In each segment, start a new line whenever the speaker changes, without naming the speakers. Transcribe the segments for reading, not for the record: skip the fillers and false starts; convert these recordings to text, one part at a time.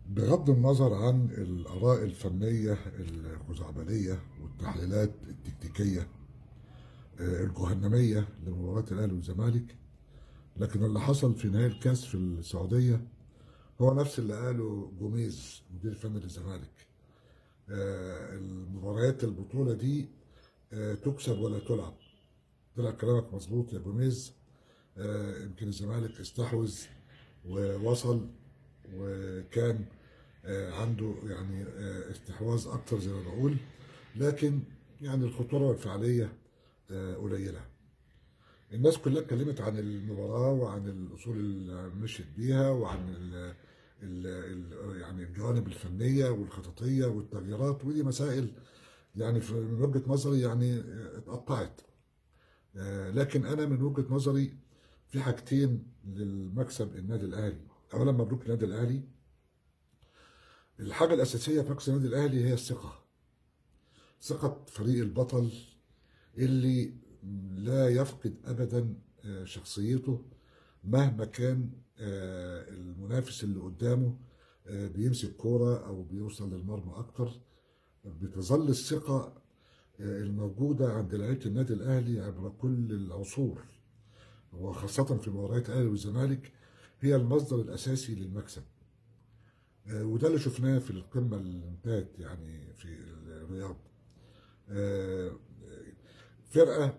بغض النظر عن الآراء الفنية الخزعبلية والتحليلات التكتيكية الجهنمية لمباراة الأهلي والزمالك، لكن اللي حصل في نهائي الكاس في السعودية هو نفس اللي قاله جوميز مدير الفني للزمالك. المباريات البطولة دي تكسب ولا تلعب. طلع كلامك مظبوط يا جوميز. يمكن الزمالك استحوذ ووصل وكان عنده يعني استحواذ اكتر زي ما بقول، لكن يعني الخطوره والفعاليه قليله. الناس كلها اتكلمت عن المباراه وعن الاصول اللي مشيت بيها وعن يعني الجوانب الفنيه والخططيه والتغييرات، ودي مسائل يعني من وجهه نظري يعني اتقطعت. لكن انا من وجهه نظري في حاجتين للمكسب النادي الاهلي. اولا مبروك النادي الاهلي. الحاجه الاساسيه في مكسب النادي الاهلي هي الثقه، ثقه فريق البطل اللي لا يفقد ابدا شخصيته مهما كان المنافس اللي قدامه بيمسك كوره او بيوصل للمرمى اكتر. بتظل الثقه الموجوده عند لعيبه النادي الاهلي عبر كل العصور، وخاصه في مباريات الاهلي والزمالك، هي المصدر الاساسي للمكسب. وده اللي شفناه في القمه اللي انتهت يعني في الرياض. فرقه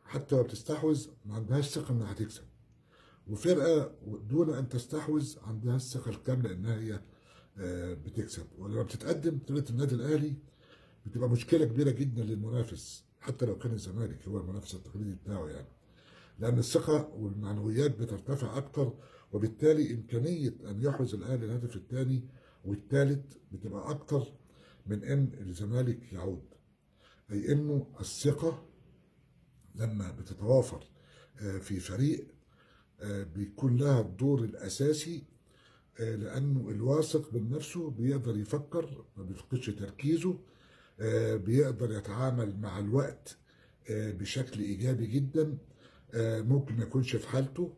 حتى لو بتستحوذ ما عندهاش ثقه انها هتكسب، وفرقه دون ان تستحوذ عندها الثقه الكامله انها هي بتكسب. ولما بتتقدم فرقه النادي الاهلي بتبقى مشكله كبيره جدا للمنافس، حتى لو كان الزمالك هو المنافس التقليدي بتاعه، يعني لان الثقه والمعنويات بترتفع اكتر، وبالتالي امكانيه ان يحرز الاهلي الهدف الثاني والثالث بتبقى اكتر من ان الزمالك يعود. اي انه الثقه لما بتتوافر في فريق بيكون لها الدور الاساسي، لانه الواثق من نفسه بيقدر يفكر، ما بيفقدش تركيزه، بيقدر يتعامل مع الوقت بشكل ايجابي جدا. ممكن ما يكونش في حالته،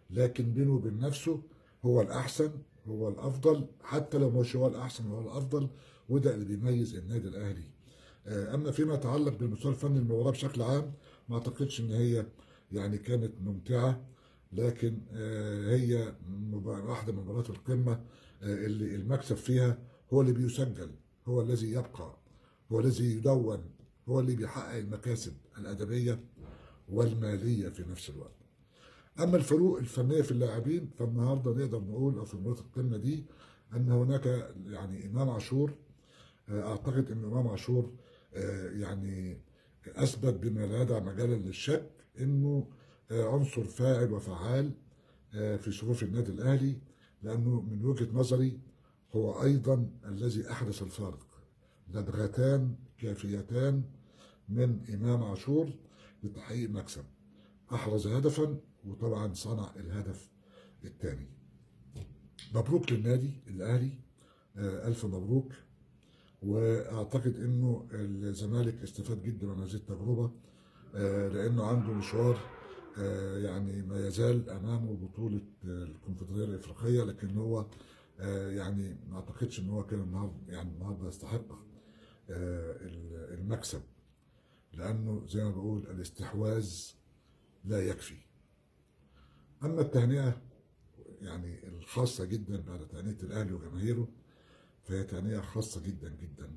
لكن بينه وبين نفسه هو الاحسن، هو الافضل، حتى لو مش هو الاحسن هو الافضل. وده اللي بيميز النادي الاهلي. اما فيما يتعلق بالمستوى الفني المباراه بشكل عام، ما اعتقدش ان هي يعني كانت ممتعه، لكن هي واحده من مباريات القمه اللي المكسب فيها هو اللي بيسجل، هو الذي يبقى، هو الذي يدون، هو اللي بيحقق المكاسب الادبيه والماليه في نفس الوقت. اما الفروق الفنيه في اللاعبين فالنهارده نقدر نقول، او في مباراه القمه دي، ان هناك يعني امام عاشور. اعتقد ان امام عاشور يعني اثبت بما لا يدع مجالا للشك انه عنصر فاعل وفعال في صفوف النادي الاهلي، لانه من وجهه نظري هو ايضا الذي احدث الفارق. لدغتان كافيتان من امام عاشور لتحقيق مكسب. احرز هدفا وطبعا صنع الهدف الثاني. مبروك للنادي الاهلي، الف مبروك. واعتقد انه الزمالك استفاد جدا من هذه التجربه، لانه عنده مشوار يعني ما يزال امامه بطوله الكونفدراليه الافريقيه، لكن هو يعني ما اعتقدش ان هو كان النهارده يستحق المكسب، لانه زي ما بقول الاستحواذ لا يكفي. اما التهنئه يعني الخاصه جدا بعد تهنئه الاهلي وجماهيره، فهي تهنئه خاصه جدا جدا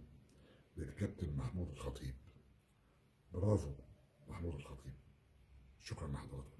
للكابتن محمود الخطيب. برافو محمود الخطيب، شكرا لحضرتك.